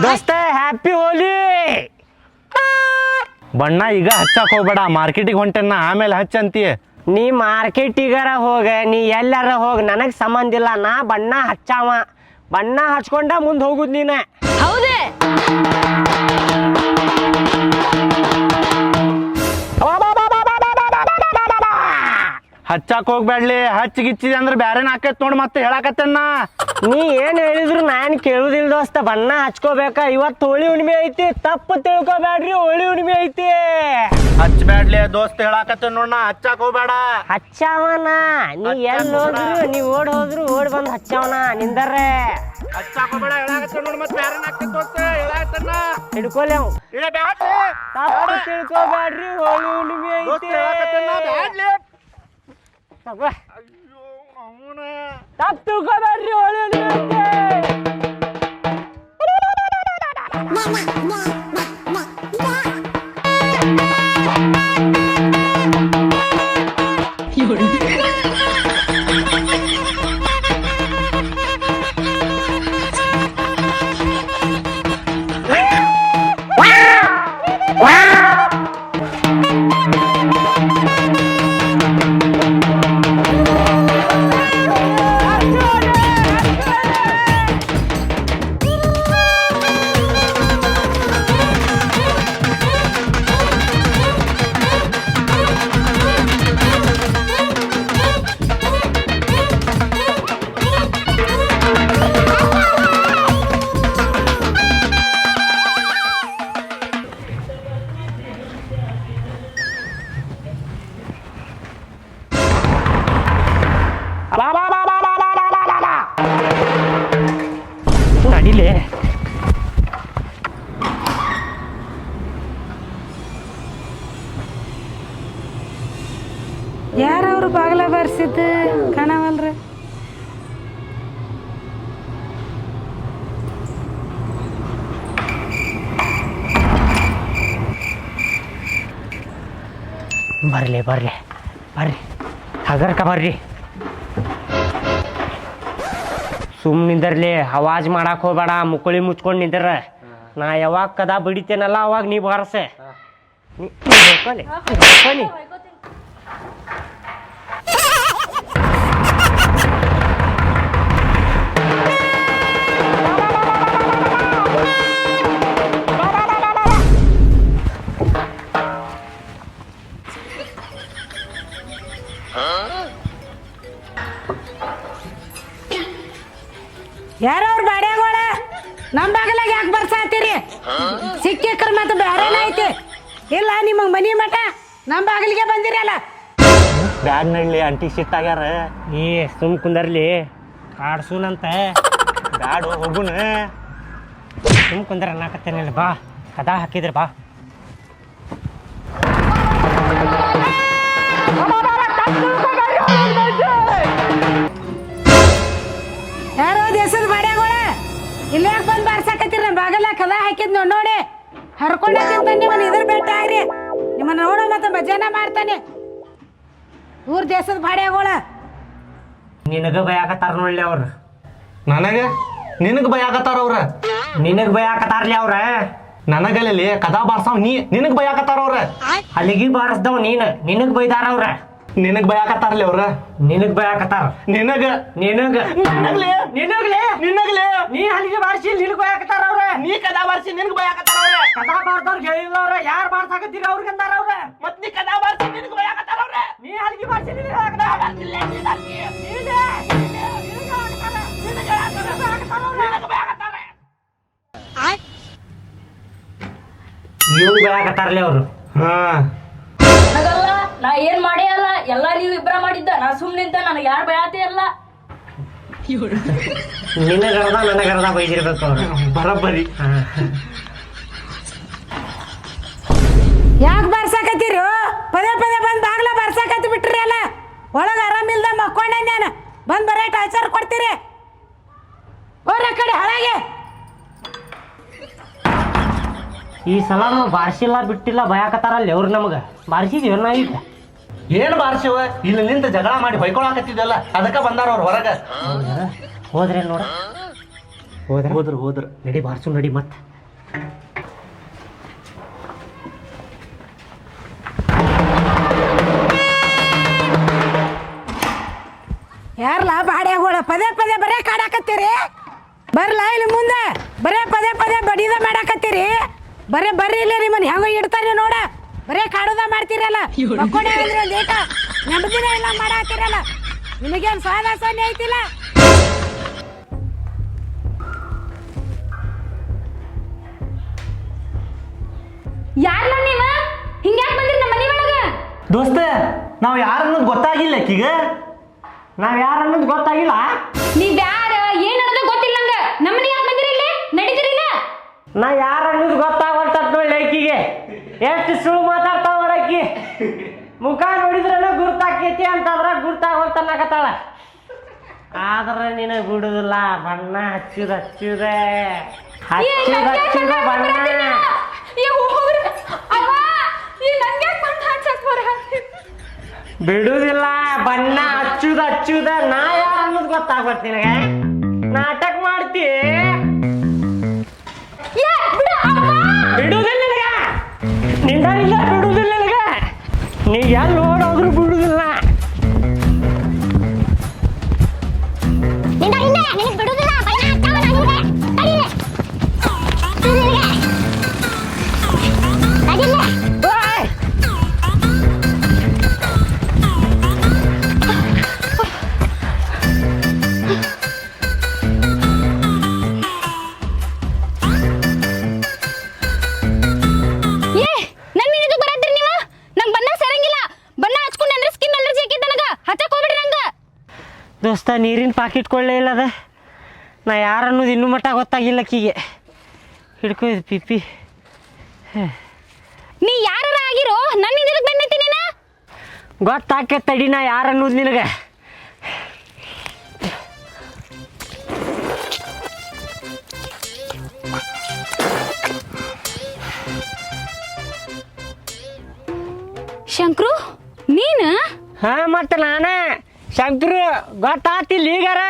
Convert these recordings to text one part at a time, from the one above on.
ದೋಸ್ತ ಹ್ಯಾಪಿ ಹೋಲಿ. ಬಣ್ಣ ಈಗ ಹಚ್ಚಕ್ ಹೋಗ್ಬೇಡ, ಮಾರ್ಕೆಟಿಗೆ ಹೊಂಟೆನ ಆಮೇಲೆ ಹಚ್ಚಂತೀಯ. ನೀ ಮಾರ್ಕೆಟಿಗಾರ ಹೋಗ, ನೀ ಎಲ್ಲಾರ ಹೋಗ, ನನಗೆ ಸಂಬಂಧ ಇಲ್ಲ. ನಾ ಬಣ್ಣ ಹಚ್ಚಾವ, ಬಣ್ಣ ಹಚ್ಕೊಂಡ ಮುಂದೆ ಹೋಗುದು ನೀನ. ಹೌದೇ ಹಚ್ಚಾಕ್ ಹೋಗ್ಬೇಡ್ಲಿ, ಹಚ್ಚಿಗಿಚ್ಚಿದೆ ಅಂದ್ರೆ ಬ್ಯಾರೇನ ಹಾಕೈತ್ ನೋಡ್ ಮತ್ತೆ ಹೇಳಾಕತ್ತೇನ. ನೀ ಏನ್ ಹೇಳಿದ್ರು ನಾನು ಕೇಳುದಿಲ್ಲ ದೋಸ್ತ. ಬಣ್ಣ ಹಚ್ಕೋಬೇಕ. ಇವತ್ತು ಹೋಳಿ ಹುಣ್ಣಿಮೆ ಐತಿ, ತಪ್ಪು ತಿಳ್ಕೊಬೇಡ್ರಿ. ಹೋಳಿ ಹುಣ್ಣಿಮೆ ಐತಿ. ಹಚ್ಬ್ಯಾಡ್ಲಿ ದೋಸ್ತ ಹೇಳಾಕತ್ತೇನ್ ನೋಡ್ನ, ಹಚ್ಚಾಕ್ ಹೋಗ್ಬೇಡ. ಹಚ್ಚಾವನ ನೀ ಎಲ್ಲಿ ಹೋದ್ರು, ನೀ ಓಡ್ ಹೋದ್ರು ಓಡ್ ಬಂದ್ ಹಚ್ಚಾವನ ನಿಂದರ್ರೆ. ಹಚ್ಚಾಕ್ ಹೋಗ್ಬೇಡ ಹೇಳಾಕತ್ತೇನ್ ನೋಡ್, ಮತ್ತೆ ಬ್ಯಾರೇನ ಹಾಕೈತ್ ದೋಸ್ತ ಹೇಳಾಕತ್ತೇನ. ಹಿಡ್ಕೊಲೆ ಅವ್. ತಪ್ಪು ತಿಳ್ಕೊಬೇಡ್ರಿ. ಹೋಳಿ ಹುಣ್ಣಿಮೆ ಐತಿ. ತಪ್ಪು ತಿಳ್ಕೊಬೇಡ್ರಿ. ಹೋಳಿ ಹುಣ್ಣಿಮೆ ಐತಿ. ನಡಿಲೆ. ಯಾರವ್ರು ಬಾಗಲ ಬರ್ಸಿದ್ದು ಕಾಣವಲ್ರಿ? ಬರ್ಲಿ ಬರ್ಲಿ ಬರ್ರಿ, ಹಗರ್ಕ ಬರ್ರಿ. ಸುಮ್ ನಿಂದರ್ಲಿ, ಅವಾಜ್ ಮಾಡಕ್ ಹೋಗ್ಬೇಡ. ಮುಕ್ಕಳಿ ಮುಚ್ಕೊಂಡ್ ನಿಂದ್ರ. ನಾ ಯಾವಾಗ ಕದಾ ಬಿಡಿತೇನಲ್ಲ ಅವಾಗ ನೀ ಬಾರಸೆ. ಯಾರವ್ರ ಬಾಡ್ಯಾಗೋಳ ನಮ್ ಬಾಗಲಾಗ ಯಾಕೆ ಬರ್ಸಾತೀರಿ? ಸಿಕ್ಕಿಕ್ರ ಮತ್ತೆ ಬ್ಯಾರೇನ ಐತಿ ಇಲ್ಲ ನಿಮಗ್ ಮನಿ ಮಠ ನಮ್ ಬಾಗಿಲಿಗೆ ಬಂದಿರಲ್ಲ. ಬ್ಯಾಡ್ ನಡ್ಲಿ, ಅಂಟಿ ಸಿಟ್ ಆಗ್ಯಾರ. ಏ ಸುಮ್ ಕುಂದರ್ಲಿ, ಕಾಡ್ಸೂನಂತ. ಬ್ಯಾಡು ಹೋಗುನ. ಸುಮ್ ಕುಂದರ ಅನ್ನಕತ್ತೇನಿಲ್ಲ. ಬಾ ಕದಾ ಹಾಕಿದ್ರ ಬಾ. ಯಾರೋ ದೇಶದ ಬಾಡ್ಯಾಗೋಳ ಇಲ್ಲಿ ಯಾಕೆ ಬಂದು ಬಾರ್ಸಾಕತ್ತೀರಿ? ನಮ್ಮ ಬಾಗಲ ಕದ ಹಾಕಿದ್ ನೋಡಿ ಹರ್ಕೊಂಡಂತ ನಿಮ್ಮನ್ನ ಇದ್ರ ಬೆಟ್ಟ ಆಗ್ರಿ. ನಿಮ್ಮನ್ನ ನೋಡೋ ಮತ್ತೆ ಭಜನ ಮಾಡ್ತಾನೆ. ಊರ್ ದೇಶದ ಬಾಡ್ಯಾಗೋಳ ನಿನಗ ಬಯಾಕತ್ತಾರ ನೋಡ್ಲಿ ಅವ್ರ. ನನಗ ನಿನಗ್ ಬಯಾಕತ್ತಾರ ಅವ್ರ. ನಿನಗ್ ಬಯಾಕತ್ತಾರ್ಲಿ ಅವ್ರ. ನನಗಲ್ಲಿ ಕದಾ ಬಾರ್ಸಾವ್ ನೀ, ನಿನಗ್ ಬಯಾಕತ್ತಾರ ಅವ್ರ. ಅಲ್ಲಿಗೆ ಬಾರಿಸ್ದವ್ ನೀನ್, ನಿನಗ್ ಬೈದಾರ ಅವ್ರ. ನಿನಗ್ ಬಯಾಕತ್ತಾರಲಿ ಅವ್ರ. ನಿನಗ್ ಬಯಾಕತ್ತಾರ. ನಿನಗ ನಿನಗ ನಿನಗ್ಲಿ ನಿನಗ್ಲಿ ನಿನಗ್ಲಿ ನೀ ಅಲ್ಲಿಗೆ ಬಾರಿಸಿ ನಿನಗ್ ಬಯಾಕತ್ತಾರ ಅವ್ರ. ನೀ ಕದಾ ಬಾರ್ಸಿ ನಿನಗ್ ಬಯಾಕತ್ತಾರ ಅವ್ರ. ಕದಾ ಬಾರ್ದವ್ರಿಗೆ ಹೇಳಿಲ್ಲ ಅವ್ರ. ಯಾರು ಬಾರ್ಸಾಕತ್ತೀರಿ ಅವ್ರಿಗೆ ಅಂದಾರ ಅವ್ರ. ಮತ್ ನೀ ಕದಾ ಬಾರ್ಸಿ ನಿನಗ್ ಬಯಾಕತ್ತಾರ ಅವ್ರ. ನೀ ಅಲ್ಲಿಗೆ ಬಾರಿಸಿ ನಿನಗ್ ನೀವು ಬಯಾಕತ್ತಾರಲಿ ಅವ್ರು. ಹಾ ನನಗಲ್ಲ, ನಾ ಏನ್ ಮಾಡೇ ಅಲ್ಲ, ಎಲ್ಲ ನೀವು ಇಬ್ರ ಮಾಡಿದ್ದ. ನಾ ಸುಮ್ಮನೆ ನಿಂತ, ನನಗೆ ಯಾರು ಭಯತೆ ಅಲ್ಲ. ನಿನಗರ್ದ ನನಗರ್ದ ಬೈದಿರ್ಬೇಕು ಅವ್ರು. ಬರಬ್ಬರಿ. ಯಾಕೆ ಬಾರ್ಸಾಕತ್ತೀರಿ? ಪದೇ ಪದೇ ಬಂದು ಬಾಗ್ಲ ಬಾರ್ಸಾಕತ್ತಿ ಬಿಟ್ರಿ ಅಲ್ಲ. ಒಳಗೆ ಆರಾಮಿಲ್ದ ಮಕ್ಕೊಂಡೆ ನಾನು ಬಂದು ಬರೇ ಟಾರ್ಚರ್ ಕೊಡ್ತೀರಿ. ಹೋರ ಕಡೆ ಹಾಳಾಗೆ. ಈ ಸಲ ನಾವು ಬಾರಿಸಿಲ್ಲ ಬಿಟ್ಟಿಲ್ಲ ಭಯಾಕತ್ತಾರಲ್ಲಿ ಅವ್ರು. ನಮಗೆ ಬಾರಿಸಿದೀವಿ ನಾವೀಗ. ಏನ್ ಬಾರ್ಸಿವ? ಇಲ್ಲಿ ನಿಂತ ಜಗಳ ಮಾಡಿ ಹೊಯ್ಕೊಳಕತ್ತಿದ್ದಲ್ಲ, ಅದಕ್ಕ ಬಂದಾರ ಅವ್ರ ಹೊರಗ. ಹೋದ್ರೆ ನೋಡ ಹೋದ್ರ ನಡಿ ಬಾರ್ಸು ನಡಿ ಮತ್ತೆ. ಯಾರಲ್ಲ ಬಾಡ್ಯಾಗೋಳ ಪದೇ ಪದೇ ಬರೇ ಕಾಡಾಕತ್ತೀರಿ? ಬರ್ಲ ಇಲ್ಲಿ ಮುಂದೆ ಬರೇ ಪದೇ ಪದೇ ಬಡಿದ ಮಾಡಾಕತ್ತೀರಿ. ಬರ್ರಿ ಇಲ್ಲ ನಿಮ್ಮನ್ನ ಹೆಂಗ ಇಡ್ತಾರಿ ನೋಡ. ಬರೇ ಕಾಡುದ ಮಾಡ್ತೀರಲ್ಲ. ಮಕ್ಕೊಂಡೆ ಅಂದ್ರೆ ಒಂದು ಏಟ ನೆಮ್ಮದಿನ ಇಲ್ಲ ಮಾಡಾಕತ್ತೀರಲ್ಲ. ನಿಮಗೇನು ಸ್ವಾದ ಸೊನ್ನೆ ಐತಿಲ್ಲ? ಯಾರಲ್ಲ ನೀವ ಹಿಂಗ್ಯಾಕ್ ಬಂದ್ರಿ ನಮ್ಮ ಮನಿ ಒಳಗ? ದೋಸ್ತ ನಾವು ಯಾರು ಅನ್ನೋದು ಗೊತ್ತಾಗಿಲ್ಲ ಆಕಿಗ. ನಾವು ಯಾರು ಅನ್ನೋದು ಗೊತ್ತಾಗಿಲ್ಲ. ನೀವ್ ಯಾರ ಏನ್ ಅನ್ನೋದು ಗೊತ್ತಿಲ್ಲ ನಂಗ. ನಮ್ಮನಿ ಯಾಕೆ ಬಂದಿರಿ ಇಲ್ಲಿ? ನಡೀತಿರಿಲ್ಲ? ನಾ ಯಾರು ಅನ್ನೋದು ಗೊತ್ತಾಗಂತ ನೋಡಿ ಆಕಿಗೆ. ಎಷ್ಟು ಸುಳ್ಳು ಮಾತಾಡ್ತಾವ ನೋಡಕ್ಕಿ. ಮುಖ ನೋಡಿದ್ರನ ಗುರ್ತಾಕೈತಿ ಅಂತಂದ್ರ ಗುರ್ತಾಗೋಲ್ತ ಅನ್ನಕತ್ತಾಳ. ಆದ್ರೆ ನಿನಗೆ ಬಿಡುದಿಲ್ಲ. ಬಣ್ಣ ಹಚ್ಚುದ ಬಣ್ಣ ಬಿಡುದಿಲ್ಲ. ಬಣ್ಣ ಹಚ್ಚುದ ನಾ ಯಾರು ಅನ್ನೋದು ಗೊತ್ತಾಗ್ಬರ್ತಿ ನಿನಗೆ. ನಾಟಕ ಮಾಡ್ತಿ. ಬಿಡುದಿಲ್ಲ ನಿನಗ. ನಿಂದ ಬಿಡುದಿಲ್ಲ ನಿನಗ. ನೀ ಎಲ್ಲಿ ನೋಡೋದ್ರು ಬಿಡುದಿಲ್ಲ. ದೋಸ್ತ ನೀರಿನ ಪಾಕಿಟ್ ಕೊಳ್ಳೇ ಇಲ್ಲ ಅದ. ನಾ ಯಾರು ಅನ್ನೋದು ಇನ್ನೂ ಮಟ್ಟ ಗೊತ್ತಾಗಿಲ್ಲ ಆಕಿಗೆ. ಹಿಡ್ಕೊ ಇದು ಪಿಪಿ. ನೀ ಯಾರ ಆಗಿರೋ ನನ್ನ ಇದಕ್ಕೆ ಬಂದೈತಿ ನೀನ? ಗೊತ್ತಾಕೆ ತಡಿ ನಾ ಯಾರು ಅನ್ನೋದು ನಿನಗೆ. ಶಂಕ್ರು ನೀನ? ಹಾ ಮತ್ತೆ ನಾನೇ ಶಂಕರು. ಗೊತ್ತಾತಿಲ್ಲ ಈಗಾರ.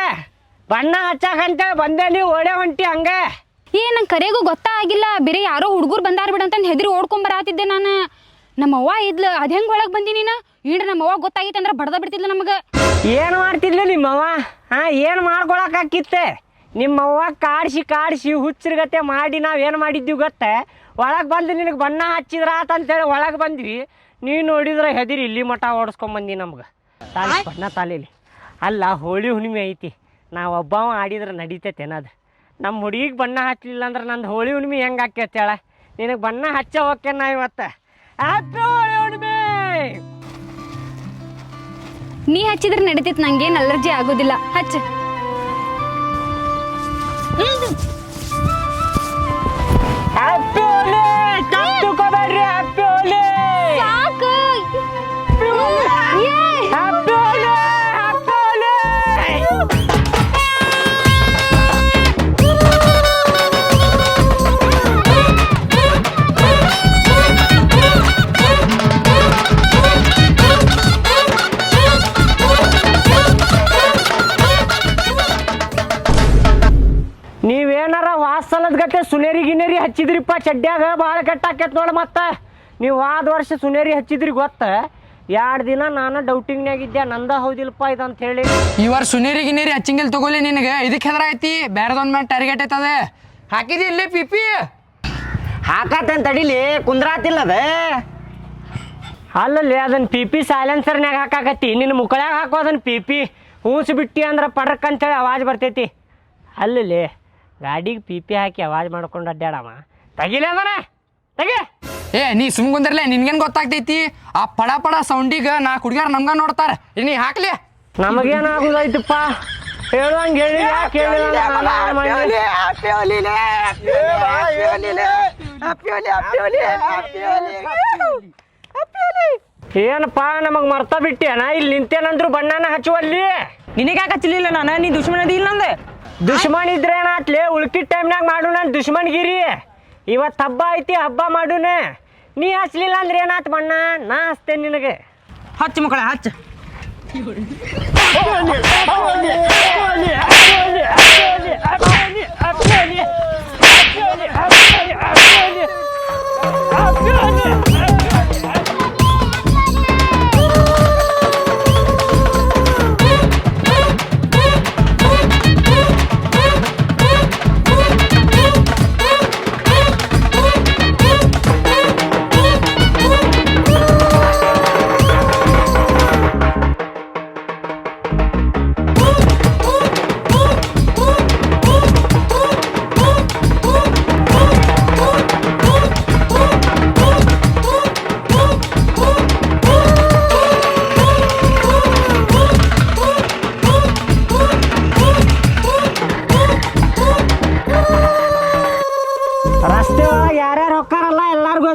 ಬಣ್ಣ ಹಚ್ಚಾಕಂತೇಳಿ ಬಂದೆ ನೀವು ಓಡೇ ಹೊಂಟಿ ಹಂಗ. ನಂಗೆ ಕರೆಗೂ ಗೊತ್ತಾಗಿಲ್ಲ. ಬೇರೆ ಯಾರೋ ಹುಡುಗರು ಬಂದಾರ ಬಿಡಂತ ಹೆದರಿ ಓಡ್ಕೊಂಬರಾತಿದ್ದೆ ನಾನು. ನಮ್ಮವ್ವ ಇದ್ಲು. ಅದು ಹೆಂಗೆ ಒಳಗೆ ಬಂದಿ ನೀನು? ಈಡ್ರ ನಮ್ಮವ್ವ ಗೊತ್ತಾಗಿತ್ತು ಅಂದ್ರೆ ಬಡ್ದ ಬಿಡ್ತಿದ್ಲು ನಮಗೆ. ಏನು ಮಾಡ್ತಿದ್ಲು ನಿಮ್ಮವ್ವ? ಏನು ಮಾಡ್ಕೊಳಕ್ಕಾಕಿತ್ತೆ? ನಿಮ್ಮವ್ವ ಕಾಡಿಸಿ ಹುಚ್ಚರಿಗತ್ತೆ ಮಾಡಿ ನಾವೇನು ಮಾಡಿದ್ದೀವಿ ಗೊತ್ತೇ? ಒಳಗೆ ಬಂದು ನಿನಗೆ ಬಣ್ಣ ಹಚ್ಚಿದ್ರ ಆತಂತೇಳಿ ಒಳಗೆ ಬಂದ್ವಿ. ನೀನು ನೋಡಿದ್ರೆ ಹೆದಿರಿ ಇಲ್ಲಿ ಮಠ ಓಡಿಸ್ಕೊಂಬಂದಿ ನಮ್ಗೆ. ತಾಲಿ ಬಣ್ಣ ತಾಲೀಲಿ ಅಲ್ಲ. ಹೋಳಿ ಹುಣ್ಣಿಮೆ ಐತಿ. ನಾವು ಒಬ್ಬವ ಆಡಿದ್ರೆ ನಡೀತೈತೆ ಏನದು. ನಮ್ಮ ಹುಡುಗಿಗೆ ಬಣ್ಣ ಹಚ್ಚಲಿಲ್ಲ ಅಂದ್ರೆ ನಂದು ಹೋಳಿ ಹುಣ್ಣಿಮೆ ಹೆಂಗೆ ಆಕೈತೆ ಹೇಳ? ನಿನಗೆ ಬಣ್ಣ ಹಚ್ಚ ಹೋಕೆ ನಾ ಇವತ್ತು. ಹ್ಯಾಪಿ ಹೋಳಿ ಹುಣ್ಣಿಮೆ. ನೀ ಹಚ್ಚಿದ್ರೆ ನಡೀತಿತ್ತು. ನಂಗೇನು ಅಲರ್ಜಿ ಆಗೋದಿಲ್ಲ. ಹಚ್ಚ. ಹ್ಯಾಪಿ ಹೋಳಿ. ತಪ್ಪುಕೋಬೇಡ್ರಿ. ಹ್ಯಾಪಿ ಹೋಳಿ. ಸಾಕು. ಹ್ಯಾಪಿ ಹೋಳಿ. ಹ್ಯಾಪಿ ಹೋಳಿ. ನೀವೇನಾರ ವಾಸಲದ ಗಟ್ಟೆ ಸುನೇರಿ ಗಿನೇರಿ ಹಚ್ಚಿದ್ರಿಪ್ಪ ಚಡ್ಡ್ಯಾಗ ಭಾಳ ಕೆಟ್ಟಾಕೈತೆ ನೋಡಿ. ಮತ್ತೆ ನೀವು ಆದ ವರ್ಷ ಸುನೇರಿ ಹಚ್ಚಿದ್ರಿ ಗೊತ್ತ? 2 ದಿನ ನಾನು ಡೌಟಿಂಗ್ನಾಗಿದ್ದೆ. ನಂದ ಹೌದಿಲ್ಪ ಇದಂತ ಹೇಳಿ. ಈ ವರ್ಷ ಸುನೇರಿ ಗಿನೇರಿ ಹಚ್ಚಂಗಿಲ್ ತಗೋಲಿ ನಿನಗೆ. ಇದಕ್ಕೆ ಹೆದ್ರ ಐತಿ. ಬೇರೆದೊಂದು ಮೇಲೆ ಟಾರ್ಗೆಟ್ ಐತದ. ಹಾಕಿದಿ ಇಲ್ಲೇ ಪಿಪಿ ಹಾಕತ್ತೇನು ತಡಿಲಿ. ಕುಂದ್ರಾತಿಲ್ಲದ ಅಲ್ಲಲ್ಲಿ ಅದನ್ನ ಪಿಪಿ ಸೈಲೆನ್ಸರ್ನ್ಯಾಗ ಹಾಕಾಕತ್ತಿ. ನಿನ್ನ ಮುಕ್ಕಳ್ಯಾಗ ಹಾಕೋ ಅದನ್ನ ಪಿಪಿ. ಹೂಸು ಬಿಟ್ಟಿ ಅಂದ್ರೆ ಪಡಕ್ ಅಂತೇಳಿ ಆವಾಜ್ ಬರ್ತೈತಿ. ಅಲ್ಲಿ ಗಾಡಿಗೆ ಪಿಪಿ ಹಾಕಿ ಆವಾಜ್ ಮಾಡ್ಕೊಂಡು ಅಡ್ಡಾಡಮ್ಮ. ತೆಗಿಲಿ ಅದನ್ನ ತೆಗಿ. ನೀ ಸುಮ್ ಕುಂದ್ರಲೆ. ನಿನ್ಗೇನು ಗೊತ್ತಾಗ್ತೈತಿ? ಆ ಪಡ ಸೌಂಡಿಗೆ ನಾ ಹುಡುಗ್ಯಾರ ನಮ್ಗ ನೋಡ್ತಾರ. ನೀ ಹಾಕ್ಲಿ. ನಮಗೇನಾಗುದೈತಪ್ಪ? ಹೇಳುವಂಗೆ ಹೇಳಿ ಯಾಕೆ ಏನಪ್ಪ ನಮಗ್ ಮರ್ತ ಬಿಟ್ಟೇನ? ಇಲ್ಲಿ ನಿಂತೇನಂದ್ರು ಬಣ್ಣನ ಹಚ್ಚುವಲ್ಲಿ. ನಿನಗ್ಯಾಕೆ ಹಚ್ಚಲಿಲ್ಲ ನಾನು? ನೀ ದುಶ್ಮನದಿ ಇಲ್ಲ ನಂದೆ. ದುಶ್ಮನ್ ಇದ್ರೆ ಏನಾತ್ಲಿ? ಉಳ್ಕಿದ ಟೈಮ್ನಾಗ ಮಾಡು ನಾನು ದುಶ್ಮನ್ಗಿರಿ. ಇವತ್ತು ಹಬ್ಬ ಐತಿ, ಹಬ್ಬ ಮಾಡುನ. ನೀ ಹಚ್ಲಿಲ್ಲ ಅಂದ್ರೆ ಏನಾತ್ ಬಣ್ಣ? ನಾ ಹಚ್ತೇನೆ ನಿನಗೆ. ಹಚ್ಚ ಮಕ್ಕಳ ಹಚ್ಚ. ಅಪ್ಪಿ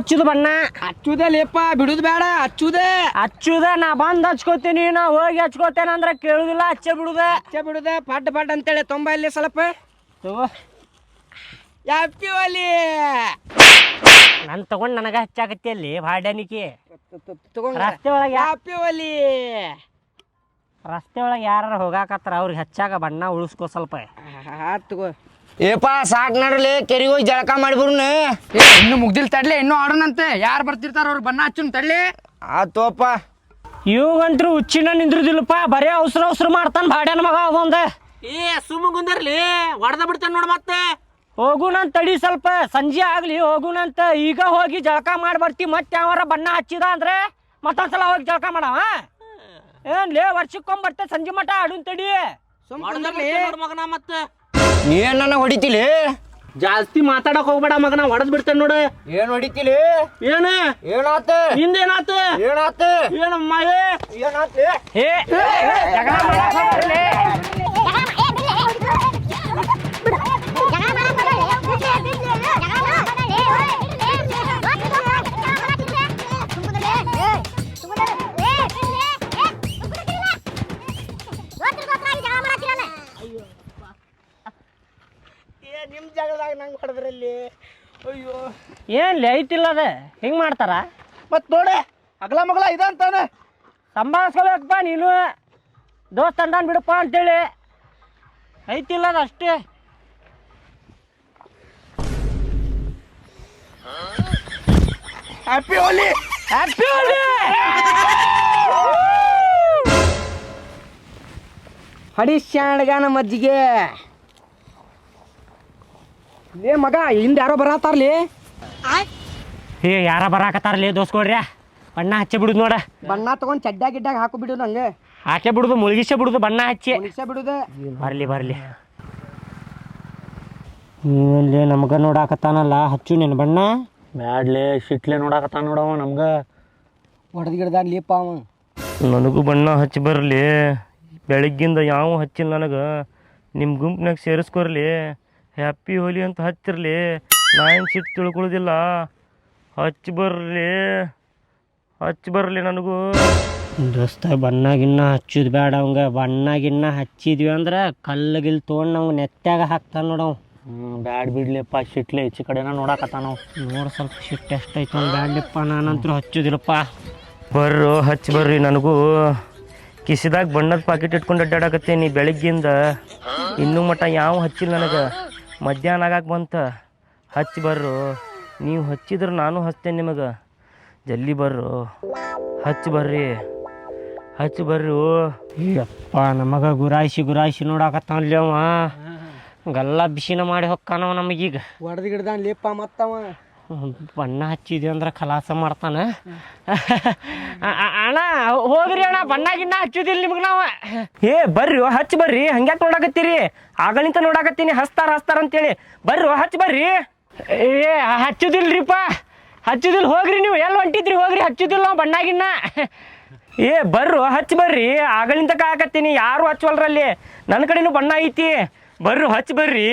ಹಚ್ಚುದು ಬಣ್ಣ ಹಚ್ಚುದೇ ಲೇಪ ಬಿಡುದು ಬೇಡ ಹಚ್ಚುದೇ ಹಚ್ಚುದ ನಾ ಬಂದ್ ಹಚ್ಕೋತೀನಿ ನಾ ಹೋಗಿ ಹಚ್ಕೋತೇನೆ ಅಂದ್ರೆ ಕೇಳುದಿಲ್ಲ ಹಚ್ಚೆ ಬಿಡುದ ಹಚ್ಚೆ ಬಿಡುದೇ ಪಡ್ ಅಂತೇಳಿ ತೊಂಬ ಇಲ್ಲಿ ಸ್ವಲ್ಪ ತಗೋ ಹ್ಯಾಪಿ ಹೋಲಿ ನನ್ ತಗೊಂಡ್ ನನಗ ಹಚ್ಚಾಕತ್ತಿ ಅಲ್ಲಿ ಭಾಡ್ಯಾನಿಕೆ ತಗೊಂಡ್ ರಸ್ತೆ ಒಳಗೆ ಹ್ಯಾಪಿ ಹೋಲಿ ರಸ್ತೆ ಒಳಗೆ ಯಾರು ಹೋಗಾಕತ್ತಾರ ಅವ್ರಿಗೆ ಹಚ್ಚಾಕ ಬಣ್ಣ ಉಳಿಸ್ಕೋ ಸ್ವಲ್ಪ ತಗೋ ಏಪ ಸಾಕ್ ನಡ್ರಲಿ ಕೆರಿಗೆ ಹೋಗಿ ಜಳಕ ಮಾಡಿಬಿಡ್ನು ಇನ್ನು ಮುಗ್ದಿಲ್ ತಡ್ಲಿ ಇನ್ನೂ ಆಡೋಣಂತೆ ಯಾರು ಬರ್ತಿರ್ತಾರ ಅವ್ರು ಬಣ್ಣ ಹಚ್ಚುನ್ ತಡ್ಲಿ ಆತೋಪ ಇವಂತ್ರು ಹುಚ್ಚಿನ ನಿಂದ್ರುದಿಲ್ಲಪ್ಪ ಬರೇ ಅವಸರ ಮಾಡ್ತಾನ ಭಾಡ್ಯಾನ ಮಗ ಅದೊಂದ ಸುಮ್ಮಗುಂದರ್ಲಿ ಹೊಡೆದ ಬಿಡ್ತಾನೆ ನೋಡ ಮತ್ತೆ ಹೋಗುನಂತ ತಡಿ ಸ್ವಲ್ಪ ಸಂಜೆ ಆಗ್ಲಿ ಹೋಗುನಂತ ಈಗ ಹೋಗಿ ಜಳಕ ಮಾಡಿ ಬರ್ತಿ ಮತ್ತೆ ಯಾವಾರ ಬಣ್ಣ ಹಚ್ಚಿದ ಅಂದ್ರೆ ಮತ್ತೊಂದ್ಸಲ ಹೋಗಿ ಜಳಕ ಮಾಡವ ಏನ್ಲೇ ವರ್ಷಕ್ಕೊಂಬರ್ತೆ ಸಂಜೆ ಮಠ ಆಡುನ್ ತಡಿ ಮಗನ ಮತ್ತೆ ಏನ್ ನನ್ನ ಹೊಡಿತಿಲಿ ಜಾಸ್ತಿ ಮಾತಾಡಕ್ ಹೋಗ್ಬೇಡ ಮಗನ ಹೊಡೆದ್ ಬಿಡ್ತೇನೆ ನೋಡು ಏನ್ ಹೊಡಿತಿಲಿ ಏನ ಏನಾತ ಹಿಂದೇನಾತ ಏನಾತ ಏನಮ್ಮ ಏನಾತ ಏ ಜಗಳ ಮಾಡಕ್ ಹೋಗ್ಬಾರ್ಲೆ. ನಿಮ್ ಜಾಗದಾಗ ನಂಗೆ ಹೊಡೆದ್ರಲ್ಲಿ ಅಯ್ಯೋ ಏನ್ಲಿ ಐತಿಲ್ಲ ಅದ ಹಿಂಗ್ ಮಾಡ್ತಾರ ಮತ್ ನೋಡೆ ಅಗಲ ಮಗಲ ಇದಂತಾನೆ ಸಂಭಾಳಿಸ್ಕೋಬೇಕಪ್ಪ ನೀನು ದೋಸ್ತ ಅಂದಾನ್ ಬಿಡಪ್ಪ ಅಂತೇಳಿ ಐತಿಲ್ಲ ಅದ ಅಷ್ಟೇ ಹ್ಯಾಪಿ ಹೋಲಿ ಹ್ಯಾಪಿ ಹೋಲಿ ಹಡಿಶ್ಯಾಣಗಾನ ಮಜ್ಜಿಗೆ ಲೇ ಮಗ ಹಿಂದೆ ಯಾರೋ ಬರತ್ತಾರ್ಲಿ ಏ ಯಾರ ಬರಾಕತ್ತಾರಲಿ ದೋಸ್ಕೊಡ್ರಿ ಬಣ್ಣ ಹಚ್ಚಿ ಬಿಡುದು ನೋಡ ಬಣ್ಣ ತಗೊಂಡ್ ಚಡ್ಡಾ ಗಿಡ್ಡಾಗ ಹಾಕು ಬಿಡು ನಂಗೆ ಹಾಕಿ ಬಿಡುದು ಮುಳುಗಿಸೇ ಬಿಡುದು ಬಣ್ಣ ಹಚ್ಚಿ ಮುಗಿಸ ಬಿಡುದೆ ಬರ್ಲಿ ನೀವಲ್ಲಿ ನಮ್ಗ ನೋಡಾಕತ್ತಾನಲ್ಲ ಹಚ್ಚು ನಿನ್ನ ಬಣ್ಣ ಬ್ಯಾಡ್ಲೆ ಶಿಟ್ಲೆ ನೋಡಾಕತ್ತಾನ ನೋಡವ ನಮ್ಗ ಹೊಡೆದ್ ಗಿಡ್ದಾನ್ ಲೇಪ ಅವ ನನಗೂ ಬಣ್ಣ ಹಚ್ಚಿ ಬರಲಿ ಬೆಳಗ್ಗಿಂದ ಯಾವ ಹಚ್ಚಿಲ್ಲ ನನಗೆ ನಿಮ್ಮ ಗುಂಪಿನಾಗ ಸೇರಿಸ್ಕೊರ್ಲಿ ಹ್ಯಾಪಿ ಹೋಲಿ ಅಂತ ಹಚ್ಚಿರ್ಲಿ ನಾ ಏನು ಸಿಟ್ಟು ತಿಳ್ಕೊಳ್ಳೋದಿಲ್ಲ ಹಚ್ಚಿ ಬರಲಿ ನನಗೂ ದೋಸ್ತ ಬಣ್ಣ ಗಿನ್ನ ಹಚ್ಚೋದು ಬೇಡ ಅವಂಗ ಬಣ್ಣ ಗಿನ್ನ ಹಚ್ಚಿದ್ವಿ ಅಂದ್ರೆ ಕಲ್ಲಿಗಿಲ್ ತೊಗೊಂಡು ನಾವು ನೆತ್ತಾಗ ಹಾಕ್ತಾನೆ ನೋಡವ್ ಬ್ಯಾಡ್ ಬಿಡ್ಲಿಪ್ಪ ಶಿಟ್ಲೆ ಈಚೆ ಕಡೆನ ನೋಡಾಕತ್ತಾನ ನೋಡಿ ಸ್ವಲ್ಪ ಸಿಟ್ಟು ಎಷ್ಟೈತೆ ಅವ್ನು ಬ್ಯಾಡ್ಲಿಪ್ಪ ನಾನಂತರೂ ಹಚ್ಚೋದಿಲ್ಲಪ್ಪ ಬರ್ರು ಹಚ್ಚಿ ಬರ್ರಿ ನನಗೂ ಕಿಸಿದಾಗ ಬಣ್ಣದ ಪಾಕೆಟ್ ಇಟ್ಕೊಂಡು ಅಡ್ಡಾಡಕತ್ತೀನಿ ಬೆಳಗ್ಗಿಂದ ಇನ್ನೂ ಮಟ್ಟ ಯಾವ ಹಚ್ಚಿಲ್ಲ ನನಗೆ ಮಧ್ಯಾಹ್ನ ಆಗಾಕ ಬಂತ ಹಚ್ಚಿ ಬರ್ರು ನೀವು ಹಚ್ಚಿದ್ರೆ ನಾನು ಹಚ್ತೇನೆ ನಿಮಗೆ ಜಲ್ದಿ ಬರ್ರು ಹಚ್ಚಿ ಬರ್ರಿ ಯಪ್ಪ ನಮಗೆ ಗುರಾಯಿಸಿ ನೋಡಾಕತ್ತಾನಲ್ಲಿ ಅವ ಗಲ್ಲ ಬಿಸಿನ ಮಾಡಿ ಹೊಕ್ಕಾನವ ನಮಗೀಗ ಹೊಡೆದ್ ಗಿಡ್ದಾನ್ ಲೇಪ ಮತ್ತವ ಬಣ್ಣ ಹಚ್ಚಿದ್ವಿ ಅಂದ್ರೆ ಖಲಾಸ ಮಾಡ್ತಾನೆ ಅಣ್ಣ ಹೋಗ್ರಿ ಅಣ್ಣ ಬಣ್ಣ ಗಿಣ್ಣ ಹಚ್ಚುದಿಲ್ಲ ನಿಮ್ಗೆ ನಾವು ಏ ಬರ್ರಿ ಹಚ್ಚಿ ಬರ್ರಿ ಹಂಗ್ಯಾಕೆ ನೋಡಾಕತ್ತೀರಿ ಆಗಳಿಂತ ನೋಡಾಕತ್ತೀನಿ ಹಚ್ತಾರ ಅಂತೇಳಿ ಬರ್ರಿ ಏ ಹಚ್ಚುದಿಲ್ರಿಪ್ಪ ಹಚ್ಚುದಿಲ್ಲ ಹೋಗ್ರಿ ನೀವು ಎಲ್ಲಿ ಹೊಂಟಿದ್ರಿ ಹೋಗ್ರಿ ಹಚ್ಚುದಿಲ್ಲ ನಾವು ಬಣ್ಣ ಗಿಣ್ಣ ಏ ಹಚ್ಚಿ ಬರ್ರಿ ಆಗಳಿಂತ ಕಾಕತ್ತೀನಿ ಯಾರು ಹಚ್ಚವಲ್ರಲ್ಲಿ ನನ್ನ ಕಡೆನೂ ಬಣ್ಣ ಐತಿ ಹಚ್ಚಿ ಬರ್ರಿ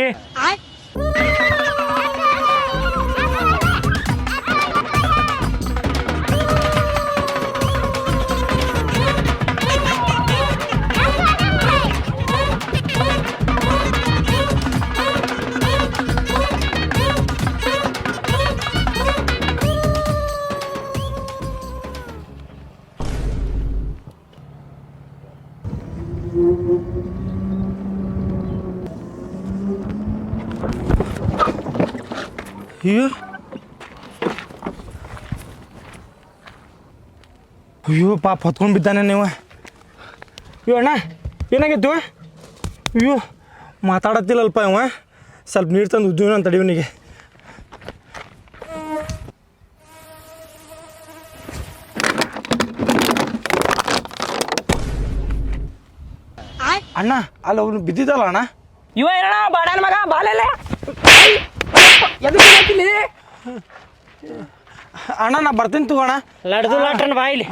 ಅಯ್ಯೋ ಪಾಪ ಹೊತ್ಕೊಂಡು ಬಿದ್ದಾನೆ ನೀವು ಅಯ್ಯೋ ಅಣ್ಣ ಏನಾಗಿತ್ತು ಅಯ್ಯೋ ಮಾತಾಡತ್ತಿಲ್ಲಲ್ಪ ಇವ ಸ್ವಲ್ಪ ನೀರು ತಂದು ಉದ್ಯೋಗ ಅಂತ ತಡಿವನಿಗೆ ಅಣ್ಣ ಅಲ್ಲಿ ಅವ್ನು ಬಿದ್ದಿದ್ದಲ್ಲ ಅಣ್ಣ ಇವ ಏನಣ್ಣ ಬಾಡನ ಮಗ ಬಾಲೆಲ್ಲ ಅಣ್ಣ ನಾ ಬರ್ತೀನಿ ತಗೋಣ ಲಡ್ದು ಲಾಟನ್ ಬಾಯಿಲಿ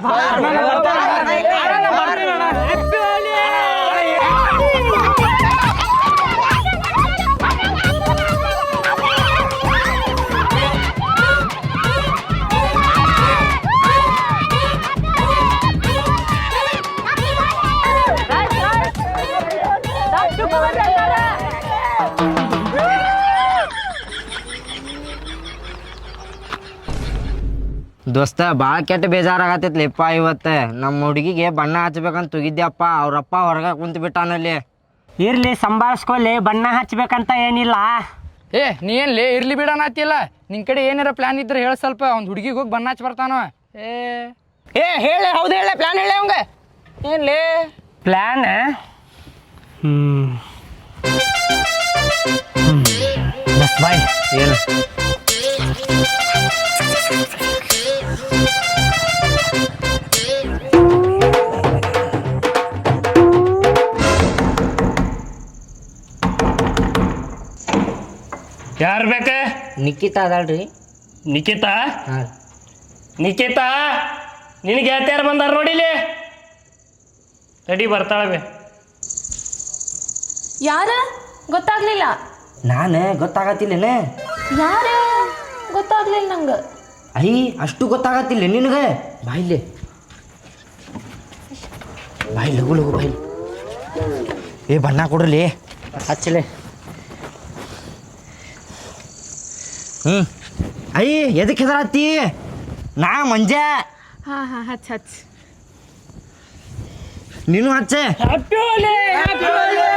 ದೋಸ್ತ ಭಾಳ ಕೆಟ್ಟ ಬೇಜಾರಾಗತ್ತೈತ್ಲಿಪ್ಪ ಇವತ್ತು ನಮ್ಮ ಹುಡುಗಿಗೆ ಬಣ್ಣ ಹಚ್ಬೇಕಂತ ತುಗಿದ್ಯಪ್ಪ ಅವ್ರಪ್ಪ ಹೊರಗೆ ಕುಂತು ಬಿಟ್ಟಾನಲ್ಲಿ. ಇರ್ಲಿ ಸಂಭಾಳಿಸ್ಕೊಲ್ಲಿ, ಬಣ್ಣ ಹಚ್ಬೇಕಂತ ಏನಿಲ್ಲ. ಏ ನೀ ಏನ್ಲೇ ಇರ್ಲಿ ಬಿಡೋಣತ್ತಿಲ್ಲ. ನಿನ್ನ ಕಡೆ ಏನಾರ ಪ್ಲಾನ್ ಇದ್ರೆ ಹೇಳ ಸ್ವಲ್ಪ. ಒಂದು ಹುಡುಗಿಗೆ ಹೋಗಿ ಬಣ್ಣ ಹಚ್ಚಿ ಬರ್ತಾನೋ. ಏ ಹೇಳಿ, ಹೌದು ಹೇಳ, ಪ್ಲಾನ್ ಹೇಳಿ ಅವಂಗ. ಏನ್ಲೇ ಪ್ಲ್ಯಾನ್? ಬಸ್ ಬಾಯ್ ಏನು ಯಾರು ಬೇಕ? ನಿಖಿತಾ ಅದಲ್ರಿ. ನಿಖಿತಾ? ಹಾಂ. ನಿಖಿತಾ ನಿನಗೆ ಯಾರು ಬಂದಾರ ನೋಡಿಲಿ. ರೆಡಿ ಬರ್ತಾಳೆ. ಯಾರ ಗೊತ್ತಾಗ್ಲಿಲ್ಲ. ನಾನು ಗೊತ್ತಾಗತ್ತಿಲ್ಲೇನೆ. ಯಾರ ಗೊತ್ತಾಗ್ಲಿಲ್ಲ ನಂಗೆ. ಐ ಅಷ್ಟು ಗೊತ್ತಾಗತ್ತಿಲ್ಲ ನಿನಗೆ. ಬಾಯಿಲೆ ಬಾಯಿ ಲಗು ಲಗು ಬಾಯಿ. ಏ ಬಣ್ಣ ಕೊಡ್ರಲಿ ಹಚ್ಚಲೆ. ಐ ಎದಕ್ಕೆ ಹೆದರತ್ತಿ? ನಾ ಮಂಜ. ಹಾ ಹಾ ಹಚ್ ಹಚ್. ನೀನು ಹಚ್ಚೆ. ಹ್ಯಾಪಿ ಹೋಲಿ, ಹ್ಯಾಪಿ ಹೋಲಿ.